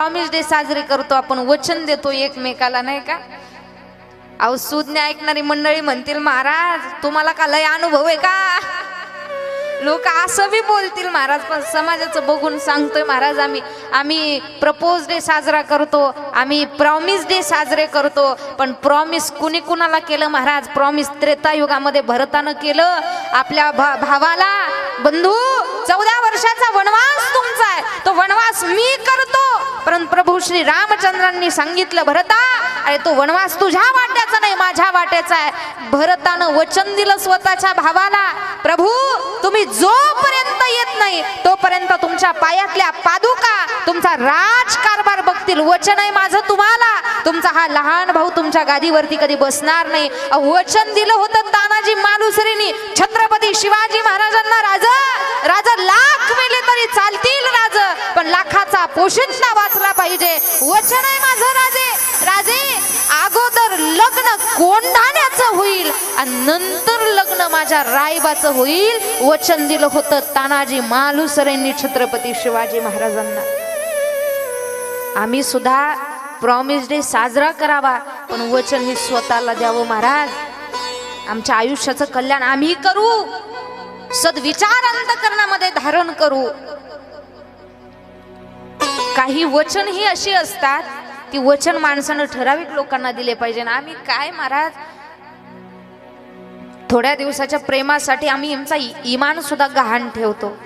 Promise day साजरे करतो आपण, वचन देतो एकमेकाला, नाही का? अहो सुज्ञ ऐकणारी मंडळी म्हणतील, महाराज तुम्हाला का लय अनुभव आहे का? लोक असं बी बोलतील महाराज, पण समाजाचं बघून सांगतोय महाराज, आम्ही प्रपोज डे साजरा करतो, आम्ही प्रॉमिस डे साजरे करतो, पण प्रॉमिस कुणी कुणाला केलं महाराज? प्रॉमिस त्रेतायुगामध्ये भरतानं केलं आपल्या भावाला, बंधू 14 वर्षाचा वनवास तुमचा आहे, तो वनवास मी करतो. परंतु प्रभू श्री रामचंद्रांनी सांगितलं, भरता अरे तो वनवास तुझ्या वाट्याचा नाही, माझ्या वाट्याचा आहे. भरतानं वचन दिलं स्वतःच्या भावाला, प्रभू तुम्ही जोपर्यंत येत नाही तोपर्यंत तुमच्या पायातल्या पादुका तुमचा राजकारभार बघतील. वचन आहे माझं तुम्हाला, तुमचा हा लहान भाऊ तुमच्या गादीवरती कधी बसणार नाही. वचन दिलं होतं तानाजी मालुसरेंनी छत्रपती शिवाजी महाराजांना, राजा लाख मेले तरी चालतील राज, पण लाखाचा पोशिंदा वाचला पाहिजे. वचन आहे माझं राजे, अगोदर लग्न कोंढाण्याचं होईल आणि नंतर लग्न माझ्या रायबाचं होईल. वचन दिलं होतं तानाजी मालुसरेंनी छत्रपती शिवाजी महाराजांना. आम्ही सुद्धा प्रॉमिस डे साजरा करावा, पण वचन हे स्वतःला द्यावं महाराज. आमच्या आयुष्याचं कल्याण आम्ही करू, सद्विचार अंतःकरणामध्ये धारण करू. काही वचन ही अशी असतात, ती वचन माणसानं ठराविक लोकांना दिले पाहिजे. ना आम्ही काय महाराज, थोड्या दिवसाच्या प्रेमासाठी आम्ही आमचा इमान सुद्धा गहाण ठेवतो.